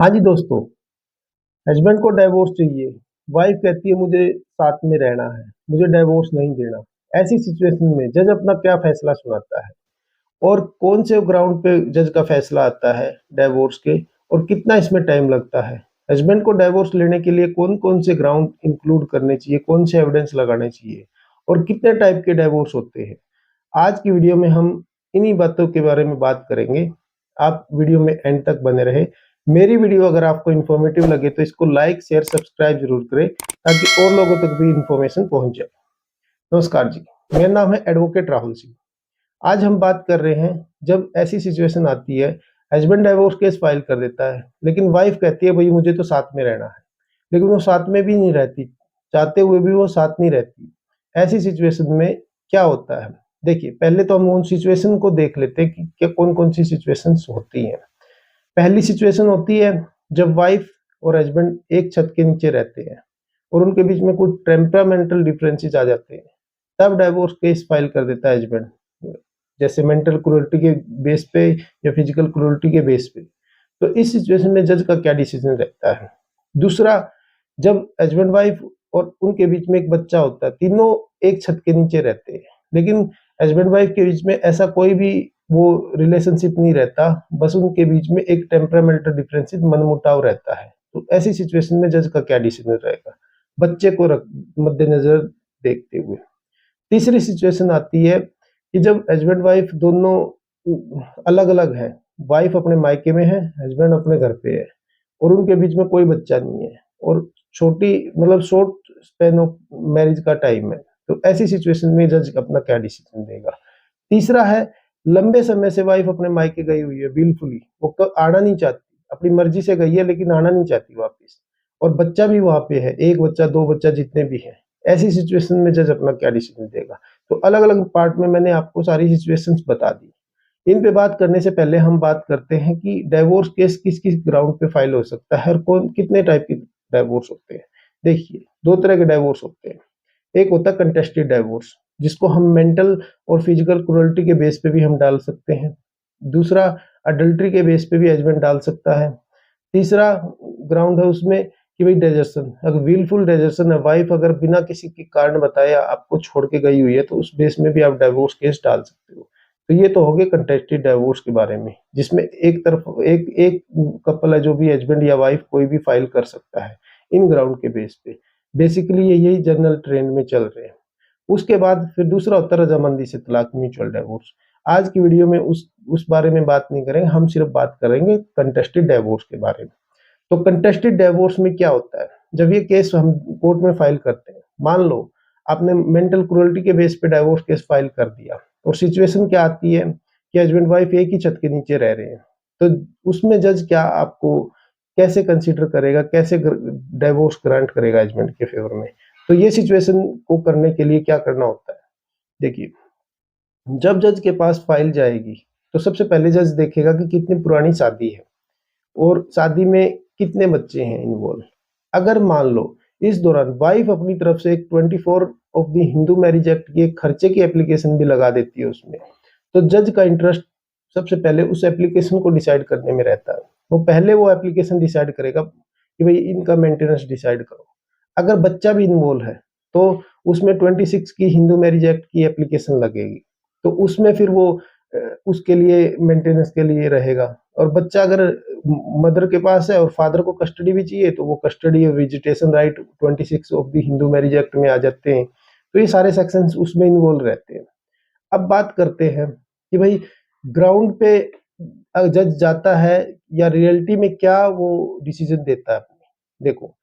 हाँ जी दोस्तों, हस्बैंड को डाइवोर्स चाहिए, वाइफ कहती है मुझे साथ में रहना है, मुझे डाइवोर्स नहीं देना। ऐसी सिचुएशन में जज अपना क्या फैसला सुनाता है और कौन से ग्राउंड पे जज का फैसला आता है डाइवोर्स के और कितना इसमें टाइम लगता है? हस्बैंड को डाइवोर्स लेने के लिए कौन-कौन से ग्राउंड इंक्लूड करने चाहिए, कौन से एविडेंस लगाने चाहिए और कितने टाइप के डाइवोर्स होते हैं? आज की वीडियो में हम इन्हीं बातों के बारे में बात करेंगे। आप वीडियो में एंड तक बने रहें। मेरी वीडियो अगर आपको इन्फॉर्मेटिव लगे तो इसको लाइक, शेयर, सब्सक्राइब ज़रूर करें ताकि और लोगों तक भी इन्फॉर्मेशन पहुंच जाए। नमस्कार जी, मेरा नाम है एडवोकेट राहुल सिंह। आज हम बात कर रहे हैं जब ऐसी सिचुएशन आती है, हस्बैंड डाइवोर्स केस फाइल कर देता है, लेकिन वाइफ कहती है भई मुझे तो साथ में रहना है। लेकिन वो साथ में भी नहीं रहती, चाहते हुए भी वो साथ नहीं रहती। ऐसी सिचुएशन में क्या होता है? देखिए, पहले तो हम उन सिचुएशन को देख लेते हैं कि क्या कौन-कौन सी सिचुएशंस होती हैं। पहली सिचुएशन होती है जब वाइफ और हस्बैंड एक छत के नीचे रहते हैं और उनके बीच में कुछ टेम्परामेंटल डिफरेंसेस आ जाते हैं, तब डाइवोर्स केस फाइल कर देता है हस्बैंड। जैसे मेंटल क्रूरल्टी के बेस पे या फिजिकल क्रूरल्टी के बेस पे। तो इस सिचुएशन में जज का क्या डिसीजन रहता है? दूसरा, जब हस्बैंड वाइफ और उनके बीच में एक बच्चा होता है, तीनों एक छत के नीचे रहते हैं, लेकिन हस्बैंड वाइफ के बीच में ऐसा कोई भी वो रिलेशनशिप नहीं रहता, बस उनके बीच में एक टेम्परामेंटल डिफरेंसेस मनमुटाव रहता है। तो ऐसी सिचुएशन में जज का क्या डिसीजन रहेगा? बच्चे को मद्देनजर देखते हुए। तीसरी सिचुएशन आती है कि जब हस्बैंड वाइफ दोनों अलग-अलग हैं, वाइफ अपने मायके में है, हस्बैंड अपने घर पे है और उनके बीच में कोई बच्चा नहीं है और छोटी मतलब शॉर्ट स्पैन ऑफ मैरिज का टाइम है। तो ऐसी सिचुएशन में जज अपना क्या डिसीजन देगा? तीसरा है, लंबे समय से वाइफ अपने मायके गई हुई है बिल्कुल ही, वो आना नहीं चाहती, अपनी मर्जी से गई है लेकिन आना नहीं चाहती वापस और बच्चा भी वहाँ पे है, 1 बच्चा, 2 बच्चा जितने भी हैं। ऐसी सिचुएशन में जज अपना क्या डिसीजन देगा? तो अलग-अलग पार्ट में मैंने आपको सारी सिचुएशंस बता दी। इन पे बात करने से पहले हम बात करते हैं कि डाइवोर्स केस किस-किस ग्राउंड पे फाइल हो सकता है और कौन कितने टाइप के डाइवोर्स होते हैं। देखिए, 2 तरह के डाइवोर्स होते हैं। एक होता है कंटेस्टेड डाइवोर्स, जिसको हम मेंटल और फिजिकल क्रूरल्टी के बेस पे भी हम डाल सकते हैं। दूसरा, अडल्ट्री के बेस पे भी हस्बैंड डाल सकता है। तीसरा ग्राउंड है उसमें कि भाई डेजर्शन, अगर विलफुल डेजर्शन है, वाइफ अगर बिना किसी के कारण बताए आपको छोड़ के गई हुई है, तो उस बेस में भी आप डाइवोर्स केस डाल सकते हो। तो ये तो हो गए कंटेस्टेड डाइवोर्स के बारे में, जिसमें एक तरफ एक एक कपल है जो भी हस्बैंड या वाइफ कोई भी फाइल कर सकता है, इन ग्राउंड के बेस पे। बेसिकली ये यही जनरल ट्रेंड में चल रहे हैं। उसके बाद फिर दूसरा होता है रजामंदी से तलाक, म्यूचुअल डाइवोर्स। आज की वीडियो में उस बारे में बात नहीं करेंगे, हम सिर्फ बात करेंगे कंटेस्टेड डाइवोर्स के बारे में। तो कंटेस्टेड डाइवोर्स में क्या होता है? जब ये केस हम कोर्ट में फाइल करते हैं, मान लो आपने मेंटल क्रूरल्टी के बेस पे डाइवोर्स केस फाइल कर दिया और सिचुएशन क्या आती है कि हस्बैंड वाइफ एक ही छत के नीचे रह रहे हैं, तो उसमें जज क्या आपको कैसे कंसीडर करेगा, कैसे डाइवोर्स ग्रांट करेगा हस्बैंड के फेवर में? तो ये सिचुएशन को करने के लिए क्या करना होता है? देखिए, जब जज के पास फाइल जाएगी, तो सबसे पहले जज देखेगा कि कितनी पुरानी शादी है और शादी में कितने बच्चे हैं इन्वॉल्व। अगर मान लो इस दौरान वाइफ अपनी तरफ से एक 24 of the Hindu marriage act की एक खर्चे की एप्लीकेशन भी लगा देती है उसमें, तो जज का इंटरेस्ट सबसे पहले उस एप्लीकेशन को डिसाइड करने में रहता है। वो पहले वो एप्लीकेशन डिसाइड करेगा कि भाई इनका मेंटेनेंस डिसाइड करो। अगर बच्चा भी इन्वॉल्व है, तो उसमें 26 की हिंदू मैरिज एक्ट की एप्लीकेशन लगेगी। तो उसमें फिर वो उसके लिए मेंटेनेंस के लिए रहेगा और बच्चा अगर मदर के पास है और फादर को कस्टडी भी चाहिए, तो वो कस्टडी और visitation right 26 of the Hindu marriage act में आ जाते हैं। तो ये सारे सेक्शंस उसमें इन्वॉल्व रहते हैं। अब बात करते हैं कि भाई ग्राउंड पे जज जाता है या रियलिटी में क्या वो डिसीजन देता है। देखो,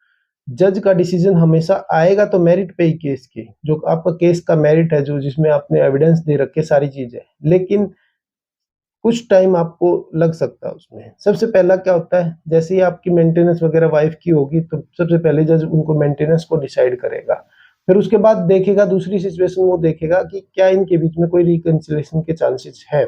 जज का डिसीजन हमेशा आएगा तो मेरिट पे ही केस के, जो आपका केस का मेरिट है, जो जिसमें आपने एविडेंस दे रखे सारी चीजें, लेकिन कुछ टाइम आपको लग सकता है उसमें। सबसे पहला क्या होता है, जैसे ही आपकी मेंटेनेंस वगैरह वाइफ की होगी, तो सबसे पहले जज उनको मेंटेनेंस को डिसाइड करेगा। फिर उसके बाद देखेगा, दूसरी सिचुएशन वो देखेगा कि क्या इनके बीच में कोई रिकंसिलिएशन के चांसेस है,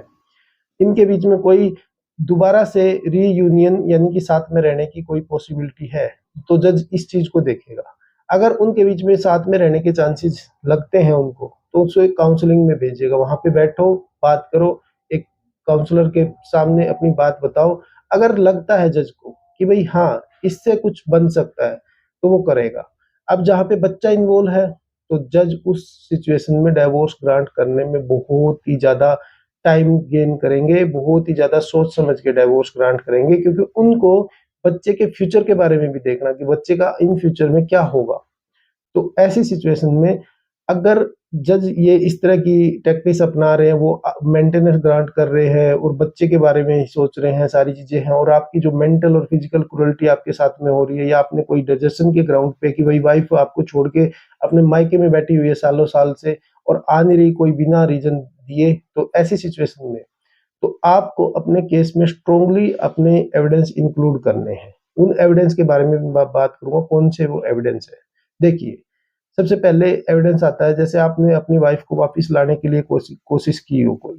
इनके बीच में कोई दोबारा से रीयूनियन यानी कि साथ में रहने की कोई पॉसिबिलिटी है, तो जज इस चीज को देखेगा। अगर उनके बीच में साथ में रहने के चांसेस लगते हैं उनको, तो उसको एक काउंसलिंग में भेजेगा, वहां पे बैठो, बात करो, एक काउंसलर के सामने अपनी बात बताओ। अगर लगता है जज को कि भाई हाँ, इससे कुछ बन सकता है, तो वो करेगा। अब जहाँ पे बच्चा इन्वॉल्व है, तो जज उस सिचुएशन में डाइवोर्स ग्रांट करने में बहुत ही ज़्यादा टाइम गेन करेंगे, बहुत ही ज़्यादा सोच समझ के डाइवोर्स ग्रांट करेंगे, क्योंकि उनको बच्चे के फ्यूचर के बारे में भी देखना कि बच्चे का इन फ्यूचर में क्या होगा। तो ऐसी सिचुएशन में अगर जज ये इस तरह की टेक्निक्स अपना रहे हैं, वो मेंटेनेंस ग्रांट कर रहे हैं और बच्चे के बारे में ही सोच रहे हैं, सारी चीजें हैं, और आपकी जो मेंटल और फिजिकल क्रूरल्टी आपके साथ में हो रही है, या आपने कोई डिसीजन के ग्राउंड पे कि भाई वाइफ आपको छोड़ के अपने मायके में बैठी हुई है सालों साल से और आ नहीं रही कोई बिना रीजन दिए, तो ऐसी सिचुएशन में तो आपको अपने केस में स्ट्रोंगली अपने एविडेंस इंक्लूड करने हैं। उन एविडेंस के बारे में मैं बात करूंगा, कौन से वो एविडेंस है। देखिए, सबसे पहले एविडेंस आता है, जैसे आपने अपनी वाइफ को वापस लाने के लिए कोशिश की हो कोई,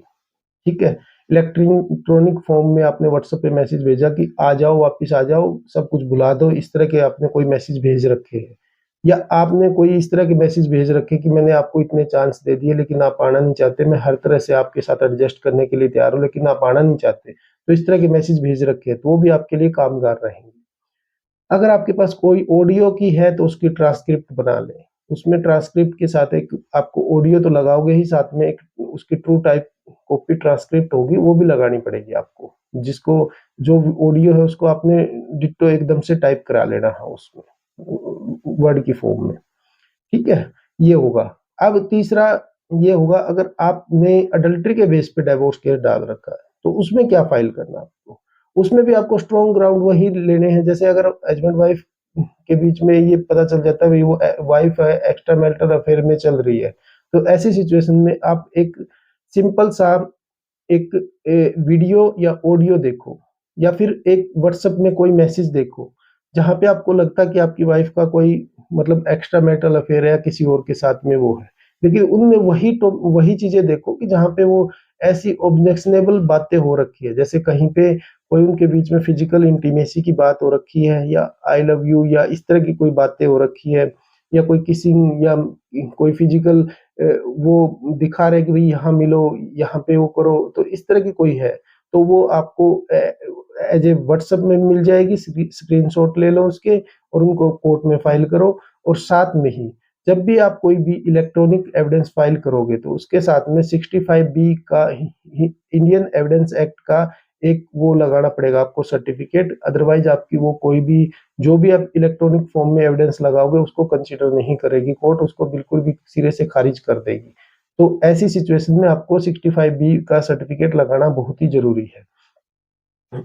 ठीक है, इलेक्ट्रॉनिक फॉर्म में आपने व्हाट्सएप पे मैसेज भेजा कि आ जाओ, वापस आ जाओ, सब कुछ भुला दो, इस तरह के आपने कोई मैसेज भेज रखे हैं, या आपने कोई इस तरह के मैसेज भेज रखे कि मैंने आपको इतने चांस दे दिए लेकिन आप आना नहीं चाहते, मैं हर तरह से आपके साथ एडजस्ट करने के लिए तैयार हूँ लेकिन आप आना नहीं चाहते, तो इस तरह के मैसेज भेज रखे हैं, तो वो भी आपके लिए कामगार रहेंगे। अगर आपके पास कोई ऑडियो की है तो उसकी ट्रांसक्रिप्ट बना लें, उसमें ट्रांसक्रिप्ट के साथ एक आपको ऑडियो तो लगाओगे ही, साथ में एक उसकी ट्रू टाइप कॉपी ट्रांसक्रिप्ट होगी, वो भी लगानी पड़ेगी आपको, जिसको जो ऑडियो है उसको आपने डिट्टो एकदम से टाइप करा लेना है उसमें वर्ड की फॉर्म में, ठीक है, ये होगा। अब तीसरा ये होगा, अगर आपने अडल्ट्री के बेस पे डाइवोर्स केस डाल रखा है तो उसमें क्या फाइल करना है आपको, उसमें भी आपको स्ट्रॉन्ग ग्राउंड वही लेने हैं। जैसे अगर हस्बैंड वाइफ के बीच में ये पता चल जाता है भाई वो वाइफ है एक्स्ट्रा मैरिटल अफेयर में चल रही है, तो ऐसी सिचुएशन में आप एक सिंपल सा एक वीडियो या ऑडियो देखो, या फिर एक व्हाट्सएप में कोई मैसेज देखो जहाँ पे आपको लगता है कि आपकी वाइफ का कोई मतलब एक्स्ट्रा मैरिटल अफेयर है या किसी और के साथ में वो है, लेकिन उनमें वही चीजें देखो कि जहाँ पे वो ऐसी ऑब्जेक्शनेबल बातें हो रखी है, जैसे कहीं पे कोई उनके बीच में फिजिकल इंटीमेसी की बात हो रखी है, या आई लव यू या इस तरह की कोई बातें हो रखी है, या कोई किसिंग, या कोई फिजिकल वो दिखा रहे कि भाई यहाँ मिलो, यहाँ पे वो करो, तो इस तरह की कोई है तो वो आपको एज ए व्हाट्सएप में मिल जाएगी, स्क्रीनशॉट ले लो उसके और उनको कोर्ट में फाइल करो। और साथ में ही जब भी आप कोई भी इलेक्ट्रॉनिक एविडेंस फाइल करोगे तो उसके साथ में 65B का इंडियन एविडेंस एक्ट का एक वो लगाना पड़ेगा आपको सर्टिफिकेट, अदरवाइज आपकी वो कोई भी जो भी आप इलेक्ट्रॉनिक फॉर्म में एविडेंस लगाओगे उसको कंसीडर नहीं करेगी कोर्ट, उसको बिल्कुल भी सिरे से खारिज कर देगी। तो ऐसी सिचुएशन में आपको 65B का सर्टिफिकेट लगाना बहुत ही जरूरी है।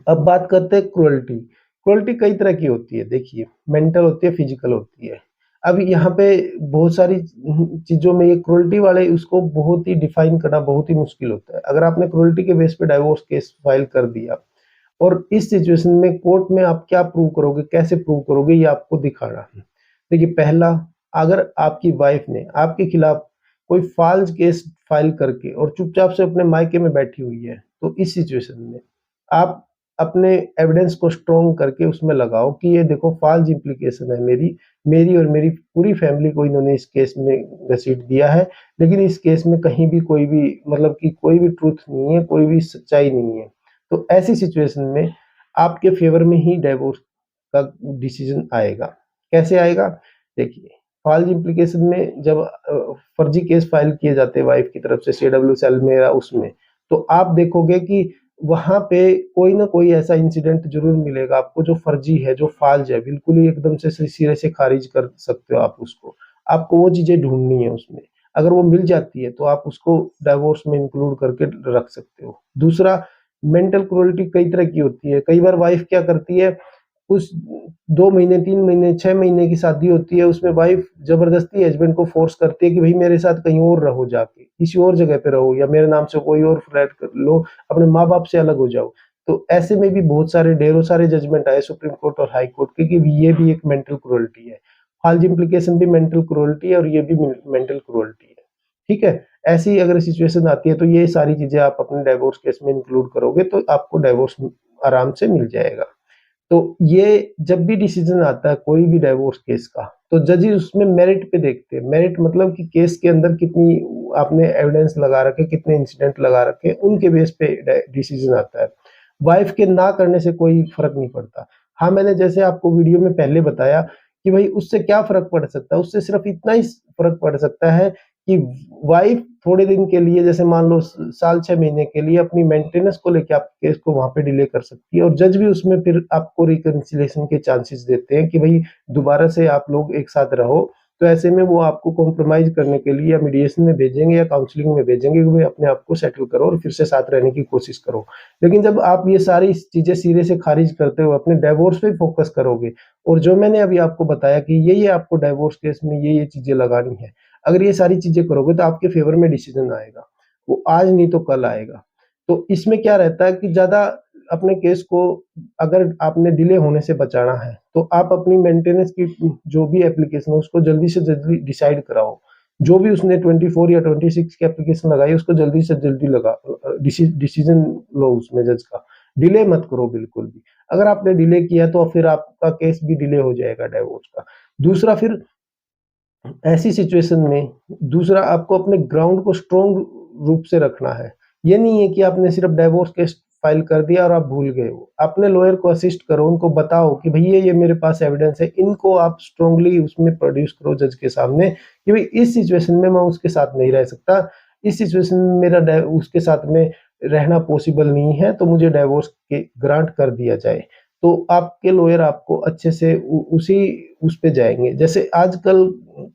अब बात करते हैं क्रुएल्टी। क्रुएल्टी कई तरह की होती है, देखिए, मेंटल होती है, फिजिकल होती है। अब यहाँ पे बहुत सारी चीजों में ये क्रुएल्टी वाले उसको बहुत ही डिफाइन करना बहुत ही मुश्किल होता है। अगर आपने क्रुएल्टी के बेस पे डाइवोर्स केस फाइल कर दिया और इस सिचुएशन में कोर्ट में आप क्या प्रूव करोगे, कैसे प्रूव करोगे, ये आपको दिखाना है। देखिए, पहला, अगर आपकी वाइफ ने आपके खिलाफ कोई फॉल्स केस फाइल करके और चुपचाप से अपने मायके में बैठी हुई है, तो इस सिचुएशन में आप अपने एविडेंस को स्ट्रॉन्ग करके उसमें लगाओ कि ये देखो फॉल्स इम्प्लीकेशन है मेरी मेरी और मेरी पूरी फैमिली को इन्होंने इस केस में घसीट दिया है, लेकिन इस केस में कहीं भी कोई भी मतलब कि कोई भी ट्रूथ नहीं है, कोई भी सच्चाई नहीं है। तो ऐसी सिचुएशन में आपके फेवर में ही डिवोर्स का डिसीजन आएगा। कैसे आएगा? देखिए, फॉल्स इम्प्लीकेशन में जब फर्जी केस फाइल किए जाते हैं वाइफ की तरफ से सीडब्ल्यू सेल में या उसमें, तो आप देखोगे कि वहां पे कोई ना कोई ऐसा इंसिडेंट जरूर मिलेगा आपको जो फर्जी है, जो फॉल्स है, बिल्कुल ही एकदम से सिरे से खारिज कर सकते हो आप उसको। आपको वो चीजें ढूंढनी है उसमें, अगर वो मिल जाती है तो आप उसको डाइवोर्स में इंक्लूड करके रख सकते हो। दूसरा, मेंटल क्रूरल्टी कई तरह की होती है। कई बार वाइफ क्या करती है, उस 2 महीने, 3 महीने, 6 महीने की शादी होती है, उसमें वाइफ जबरदस्ती हस्बैंड को फोर्स करती है कि भाई मेरे साथ कहीं और रहो, जाके किसी और जगह पे रहो, या मेरे नाम से कोई और फ्लैट कर लो, अपने माँ बाप से अलग हो जाओ। तो ऐसे में भी बहुत सारे ढेरों सारे जजमेंट आए सुप्रीम कोर्ट और हाई कोर्ट के कि ये भी एक मेंटल क्रूरल्टी है। फॉल्स इम्प्लीकेशन भी मेंटल क्रूरल्टी है और ये भी मेंटल क्रूरल्टी है। ठीक है, ऐसी अगर सिचुएशन आती है तो ये सारी चीजें आप अपने डाइवोर्स केस में इंक्लूड करोगे तो आपको डाइवोर्स आराम से मिल जाएगा। तो ये जब भी डिसीजन आता है कोई भी डाइवोर्स केस का, तो जजेस उसमें मेरिट पे देखते हैं। मेरिट मतलब कि केस के अंदर कितनी आपने एविडेंस लगा रखे, कितने इंसिडेंट लगा रखे, उनके बेस पे डिसीजन आता है। वाइफ के ना करने से कोई फर्क नहीं पड़ता। हाँ, मैंने जैसे आपको वीडियो में पहले बताया कि भई उससे क्या फ़र्क पड़ सकता है, उससे सिर्फ़ इतना ही फ़र्क पड़ सकता है कि वाइफ़ थोड़े दिन के लिए जैसे मान लो साल 6 महीने के लिए अपनी मेंटेनेंस को लेके आपके केस को वहाँ पे डिले कर सकती है और जज भी उसमें फिर आपको रिकन्सिलिएशन के चांसेस देते हैं कि भई दोबारा से आप लोग एक साथ रहो। तो ऐसे में वो आपको कॉम्प्रोमाइज़ करने के लिए या मीडिएशन में भेजेंगे या काउंसलिंग में भेजेंगे कि भई अपने आप को सेटल करो और फिर से साथ रहने की कोशिश करो। लेकिन जब आप ये सारी चीज़ें सिरे से खारिज करते हुए अपने डिवोर्स पे फ़ोकस करोगे और जो मैंने अभी आपको बताया कि ये आपको डिवोर्स केस में ये चीज़ें लगानी है। अगर ये सारी चीज़ें करोगे तो आपके फ़ेवर में डिसीज़न आएगा। वो आज नहीं तो कल आएगा। तो इसमें क्या रहता है कि ज़्यादा अपने केस को अगर आपने डिले होने से बचाना है, तो आप अपनी मेंटेनेंस की जो भी एप्लीकेशन है उसको जल्दी से जल्दी डिसाइड कराओ। जो भी उसने 24 या 26 की एप्लीकेशन लगाई है उसको जल्दी से जल्दी डिसीजन लो उसमें जज का। डिले मत करो बिल्कुल भी। अगर आपने डिले किया तो फिर आपका केस भी डिले हो जाएगा डिवोर्स का। दूसरा फिर ऐसी सिचुएशन में दूसरा आपको अपने ग्राउंड को स्ट्रॉन्ग रूप से रखना है। ये नहीं है कि आपने सिर्फ़ डिवोर्स केस फाइल कर दिया और आप भूल गए हो। अपने लॉयर को असिस्ट करो, उनको बताओ कि भई ये मेरे पास एविडेंस है, इनको आप स्ट्रांगली उसमें प्रोड्यूस करो जज के सामने कि भई इस सिचुएशन में मैं उसके साथ नहीं रह सकता, इस सिचुएशन में मेरा उसके साथ में रहना पॉसिबल नहीं है, तो मुझे डिवोर्स के ग्रांट कर दिया जाए। तो आपके लॉयर आपको अच्छे से उसी उस पे जाएँगे। जैसे आजकल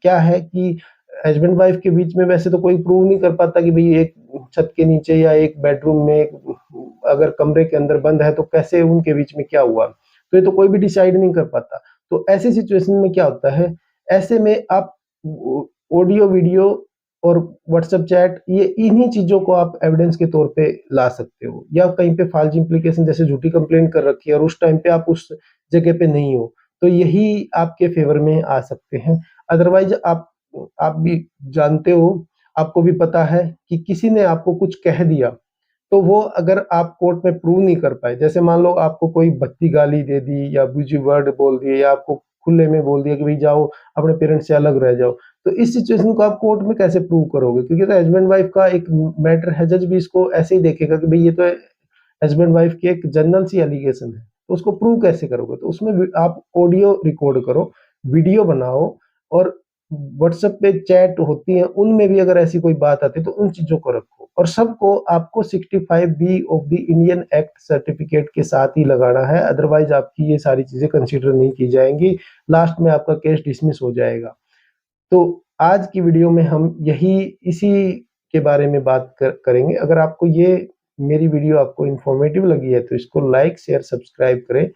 क्या है कि हस्बैंड वाइफ के बीच में वैसे तो कोई प्रूव नहीं कर पाता कि भई एक छत के नीचे या एक बेडरूम में अगर कमरे के अंदर बंद है तो कैसे उनके बीच में क्या हुआ? तो ये तो कोई भी डिसाइड नहीं कर पाता। तो ऐसी सिचुएशन में क्या होता है, ऐसे में आप ऑडियो, वीडियो और व्हाट्सएप चैट ये इन्हीं चीज़ों को आप एविडेंस के तौर पे ला सकते हो या कहीं पे फ़ाल्स इम्प्लीकेशन जैसे झूठी कंप्लेंट कर रखी है और उस टाइम पे आप उस जगह पे नहीं हो, तो यही आपके फ़ेवर में आ सकते हैं। अदरवाइज़ आप भी जानते हो, आपको भी पता है कि किसी ने आपको कुछ कह दिया, तो वो अगर आप कोर्ट में प्रूव नहीं कर पाए, जैसे मान लो आपको कोई भद्दी गाली दे दी या अब्यूज़िव वर्ड बोल दिए या आपको खुले में बोल दिया कि भई जाओ अपने पेरेंट्स से अलग रह जाओ, तो इस सिचुएशन को आप कोर्ट में कैसे प्रूव करोगे? क्योंकि तो हस्बैंड वाइफ का एक मैटर है, जज भी इसको ऐसे ही देखेगा कि भई ये तो हस्बैंड वाइफ की एक जनरल सी एलिगेशन है, तो उसको प्रूव कैसे करोगे? तो उसमें आप ऑडियो रिकॉर्ड करो, वीडियो बनाओ और व्हाट्सएप पे चैट होती है, उनमें भी अगर ऐसी कोई बात आती है तो उन चीज़ों को रखो और सबको आपको 65 B of the Indian act certificate के साथ ही लगाना है, अदरवाइज़ आपकी ये सारी चीज़ें कंसीडर नहीं की जाएँगी, लास्ट में आपका केस डिसमिस हो जाएगा। तो आज की वीडियो में हम इसी के बारे में बात करेंगे। अगर आपको ये मेरी वीडियो आपको इन्फॉर्मेटिव लगी है तो इसको लाइक, शेयर, सब्सक्राइब करें